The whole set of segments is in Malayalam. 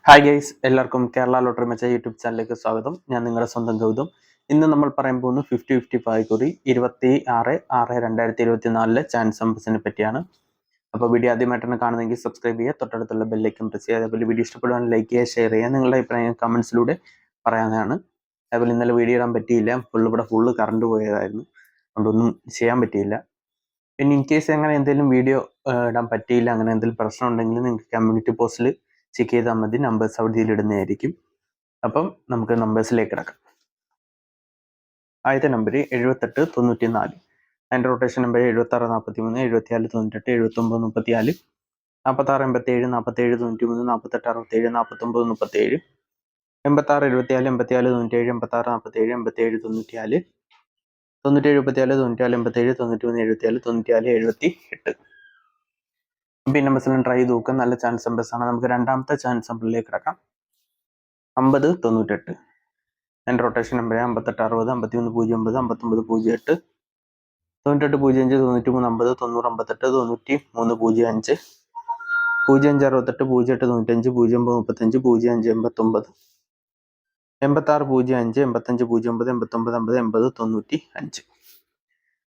ഹായ് ഗൈസ്, എല്ലാവർക്കും കേരള ലോട്ടറി മെച്ച യൂട്യൂബ് ചാനലിലേക്ക് സ്വാഗതം. ഞാൻ നിങ്ങളുടെ സ്വന്തം ഗൗതം. ഇന്ന് നമ്മൾ പറയാൻ പോകുന്ന 50-55 കുറി 26/6/2024 ചാൻസ് നമ്പേഴ്സിനെ പറ്റിയാണ്. അപ്പോൾ വീഡിയോ ആദ്യമായിട്ടാണ് കാണുന്നതെങ്കിൽ സബ്സ്ക്രൈബ് ചെയ്യുക, തൊട്ടടുത്തുള്ള ബെല്ലൈക്കൺ പ്രസ് ചെയ്യുക. അതേപോലെ വീഡിയോ ഇഷ്ടപ്പെടുവാൻ ലൈക്ക് ചെയ്യുക, ഷെയർ ചെയ്യുക, നിങ്ങളുടെ അഭിപ്രായം കമൻസിലൂടെ പറയാവുന്നതാണ്. അതേപോലെ ഇന്നലെ വീഡിയോ ഇടാൻ പറ്റിയില്ല, ഫുള്ള് കറണ്ട് പോയതായിരുന്നു, അതുകൊണ്ടൊന്നും ചെയ്യാൻ പറ്റിയില്ല. പിന്നെ ഇൻ കേസ് അങ്ങനെ എന്തെങ്കിലും വീഡിയോ ഇടാൻ പറ്റിയില്ല, അങ്ങനെ എന്തെങ്കിലും പ്രശ്നം ഉണ്ടെങ്കിൽ നിങ്ങൾക്ക് കമ്മ്യൂണിറ്റി പോസ്റ്റിൽ ചെക്ക് ചെയ്താൽ മതി, നമ്പേഴ്സ് അവിടെ ഇടുന്നതായിരിക്കും. അപ്പം നമുക്ക് നമ്പേഴ്സിലേക്ക് കിടക്കാം. ആദ്യത്തെ നമ്പർ 7894, അതിൻ്റെ റൊട്ടേഷൻ നമ്പർ 7643, 7498, 7934, 4687, 4793, 4867, 4937, 8674, 8497, 8647, 8794, 9774, 9487, 9374, 9478. പിന്നെ നമ്പേഴ്സിലും ട്രൈ ചെയ്ത് നോക്കുക, നല്ല ചാൻസ് നമ്പേഴ്സ് ആണ്. നമുക്ക് രണ്ടാമത്തെ ചാൻസ് നമ്പറിലേക്ക് കിടക്കാം. 5098, അതിൻ്റെ റൊട്ടേഷൻ നമ്പർ 5860, 5109, 5908, 9805, 9350, 9058, 9305, 0568, 0895, 0935, 0589, 8605, 8509, 8950,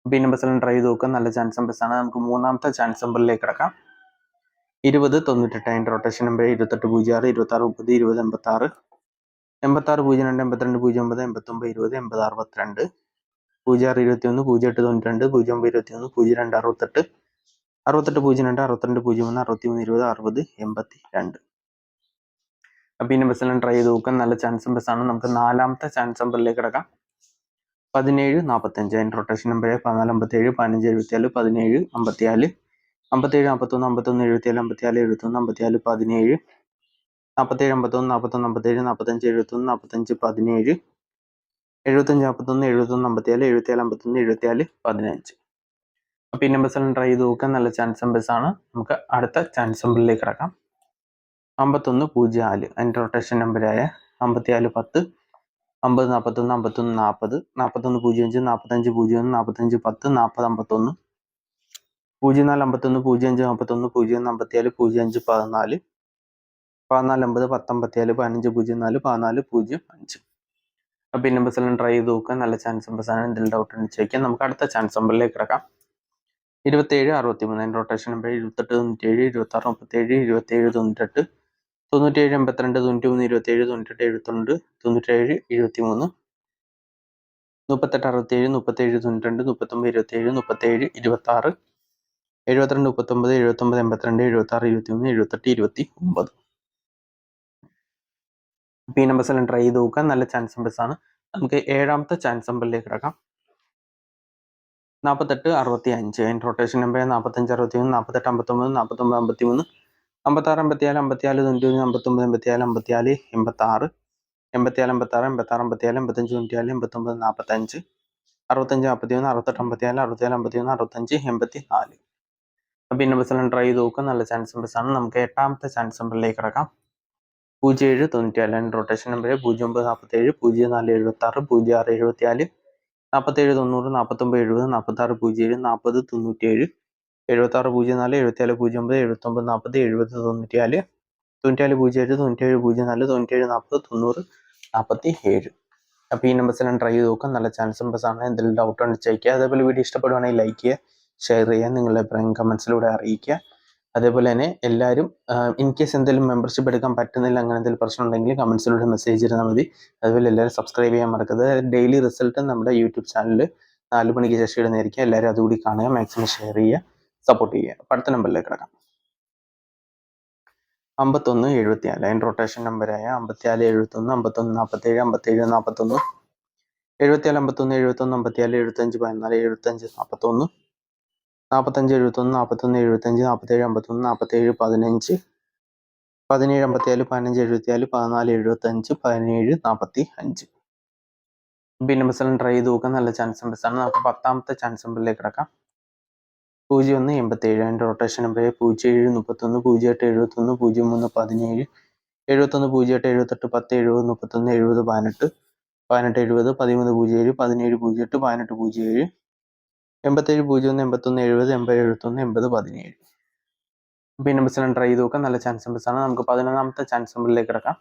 8095. ഈ നമ്പേഴ്സിലും ട്രൈ ചെയ്ത് നോക്കുക, നല്ല ചാൻസ് നമ്പേഴ്സ് ആണ്. നമുക്ക് മൂന്നാമത്തെ ചാൻസ് നമ്പറിലേക്ക് കിടക്കാം. 2098, അതിൻ്റെ റൊട്ടേഷൻ നമ്പർ 2806, 2630, 2086, 8602, 8209, 8920, 8062, 0621, 0892, 0921, 0268, 6802, 6201, 6320, 6082. അപ്പോൾ ഈ നമ്പേഴ്സെല്ലാം ട്രൈ ചെയ്ത് നോക്കാൻ നല്ല ചാൻസ് നമ്പേഴ്സ് ആണ്. നമുക്ക് നാലാമത്തെ ചാൻസ് നമ്പറിലേക്ക് കിടക്കാം. 1745, അതിൻ്റെ റൊട്ടേഷൻ നമ്പർ 1457, 1574, 1754, 57 41, 51 77, 54 71, 54 17, 47 51, 41 57, 45 71, 45 17, 75 41, 71 54, 77 51, 74 15. അപ്പോൾ ഈ നമ്പേഴ്സെല്ലാം ട്രൈ ചെയ്ത് നോക്കാൻ നല്ല ചാൻസ് നമ്പേഴ്സ് ആണ്. നമുക്ക് അടുത്ത ചാൻസ് നമ്പറിലേക്ക് കിടക്കാം. 5104, അതിൻ്റെ റൊട്ടേഷൻ നമ്പറായ 5410, 50 41, 51 40, 4105, 4501, 4510, 4051, 0451, 0551, 0154, 0514, 1450, 1057, 1504, 1405. അപ്പോൾ ഈ നമ്പേഴ്സെല്ലാം ട്രൈ ചെയ്ത് നോക്കുക, നല്ല ചാൻസ് നമ്പേഴ്സ് ആണ്. എന്തെങ്കിലും ഡൗട്ട് ഉണ്ടെന്ന് ചോദിക്കാം. നമുക്ക് അടുത്ത ചാൻസ് നമ്പറിലേക്ക് കിടക്കാം. 2763, അതിൻ്റെ റൊട്ടേഷൻ നമ്പർ 2897, 2637, 2798, 97 82, 93 27, 98 72, 97 73, 38 67, 37 92, 39 27, 37 26, 72 39, 79 82, 76 21, 78 29. ഈ നമ്പേഴ്സ് എല്ലാം ട്രൈ ചെയ്ത് നോക്കാൻ നല്ല ചാൻസ് നമ്പേഴ്സ് ആണ്. നമുക്ക് ഏഴാമത്തെ ചാൻസ് നമ്പറിലേക്ക് കിടക്കാം. 4865, അതിൻ്റെ റൊട്ടേഷൻ നമ്പർ 45 61, 48 59, 49 53, 56 54, 54 91, 59 84, 54 86, 84 56, 86 54, 85 94, 89 45, 65 41, 68 54, 67 51, 65 84. അപ്പോൾ ഈ നമ്പേഴ്സ് എല്ലാം ട്രൈ ചെയ്ത് നോക്കുക, നല്ല ചാൻസ് നമ്പേഴ്സ് ആണ്. നമുക്ക് എട്ടാമത്തെ ചാൻസ് നമ്പറിലേക്ക് കിടക്കാം. 0794, അതിൻ്റെ റൊട്ടേഷൻ നമ്പർ 0947, 04 76, 06 74, 47 90, 49 70, 46 07, 40 97, 76 04, 74 09, 79 40, 70 94, 94 07, 97 04, 97 40, 90 47. അപ്പോൾ ഈ നമ്പേഴ്സ് എല്ലാം ട്രൈ ചെയ്ത് നോക്കാം, നല്ല ചാൻസ് നമ്പേഴ്സ് ആണ്. എന്തെങ്കിലും ഡൗട്ട് ഉണ്ട് ചോദിക്കുക. അതേപോലെ വീഡിയോ ഇഷ്ടപ്പെടുവാണെങ്കിൽ ലൈക്ക് ചെയ്യുക, ഷെയർ ചെയ്യുക, നിങ്ങളുടെ അഭിപ്രായം കമൻസിലൂടെ അറിയിക്കുക. അതേപോലെ തന്നെ എല്ലാവരും ഇൻ കേസ് എന്തെങ്കിലും മെമ്പർഷിപ്പ് എടുക്കാൻ പറ്റുന്നില്ല, അങ്ങനെ എന്തെങ്കിലും പ്രശ്നം ഉണ്ടെങ്കിൽ കമൻസിലൂടെ മെസ്സേജ് ഇടാൻ മതി. അതുപോലെ എല്ലാവരും സബ്സ്ക്രൈബ് ചെയ്യാൻ മറക്കരുത്. ഡെയിലി റിസൾട്ട് നമ്മുടെ യൂട്യൂബ് ചാനലിൽ 4 മണിക്ക് ശേഷം ഇടുന്നതായിരിക്കും. എല്ലാവരും അതുകൂടി കാണുക, മാക്സിമം ഷെയർ ചെയ്യുക, സപ്പോർട്ട് ചെയ്യുക. അടുത്ത നമ്പറിലേക്ക് കിടക്കാം. 5174, അതിൻ്റെ റൊട്ടേഷൻ നമ്പറായ 54 71, 51 47, 57 41, 74 51, 71 54, 75 14, 75 41, 45 71, 41 75, 47 51, 47 15, 17 54, 15 74, 14 75, 17 45. ഈ നമ്പേഴ്സെല്ലാം ട്രൈ ചെയ്ത് നോക്കാൻ നല്ല ചാൻസ് നമ്പേഴ്സ് ആണ്. നമുക്ക് പത്താമത്തെ ചാൻസ് നമ്പറിലേക്ക് കിടക്കാം. 0187, അതിൻ്റെ റൊട്ടേഷൻ നമ്പർ 07 31, 08 71, 03 17, 71 08 78, 10 70, 31 70 18, 18 70, 13 07, 17 08, 18 07, 87 01, 81 70, 80 71, 80 17. അപ്പോൾ ഈ നമ്പേഴ്സിലും ട്രൈ ചെയ്ത് നോക്കാം. നല്ല ചാൻസ് നമ്പേഴ്സാണ്. നമുക്ക് 11ാമത്തെ ചാൻസ് നമ്പറിലേക്ക് കിടക്കാം.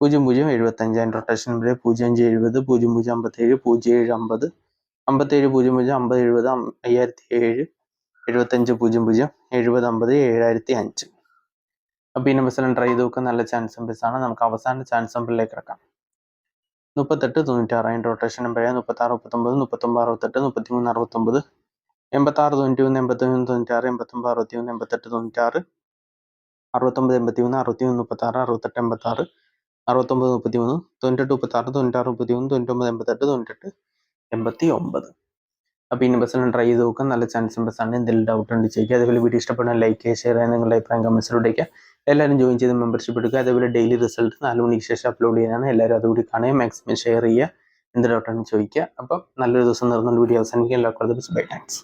0075 അതിൻ്റെ റൊട്ടേഷൻ നമ്പർ 0570 0057 0750 57 00 50 70 5007 75 00 70 50 7005. അപ്പോൾ ഈ നമ്പേഴ്സിലും ട്രൈ ചെയ്ത് നോക്കാം. നല്ല ചാൻസ് നമ്പേഴ്സാണ്. നമുക്ക് അവസാന ചാൻസ് നമ്പറിലേക്ക് കിടക്കാം. 38 96 അതിൻ്റെ റൊട്ടേഷൻ നമ്പർ 36 39 39 68 33 69 86 91 81 96 89 61 88 96 69 81 61 36 68 86 69 33 98 36 96 31 99 88 98 89. അപ്പോൾ ഈ നമ്പേഴ്സിലും ട്രൈ ചെയ്ത് നോക്കാം. നല്ല ചാൻസ് നമ്പേഴ്സാണ്. എന്തെങ്കിലും ഡൗട്ട് ഉണ്ട് ചോദിക്കുക. അതേപോലെ വീഡിയോ ഇഷ്ടപ്പെടാൻ ലൈക്ക് ചെയ്യുക, ഷെയർ ചെയ്യുക, നിങ്ങളുടെ അഭിപ്രായം കമൻസിലൂടെയൊക്കെ എല്ലാവരും ജോയിൻ ചെയ്ത് മെമ്പർഷിപ്പ് എടുക്കുക. അതേപോലെ ഡെയിലി റിസൾട്ട് 4 മണിക്ക് ശേഷം അപ്ലോഡ് ചെയ്യാനാണ്. എല്ലാവരും അതുകൂടി കാണുക, മാക്സിമം ഷെയർ ചെയ്യുക, എന്ത് ഡൗട്ടാണെന്ന് ചോദിക്കുക. അപ്പം നല്ലൊരു ദിവസം നേർന്നുകൊണ്ട് വീഡിയോ അവസാനിക്കുക. എല്ലാവർക്കും ബൈ. താങ്ക്സ്.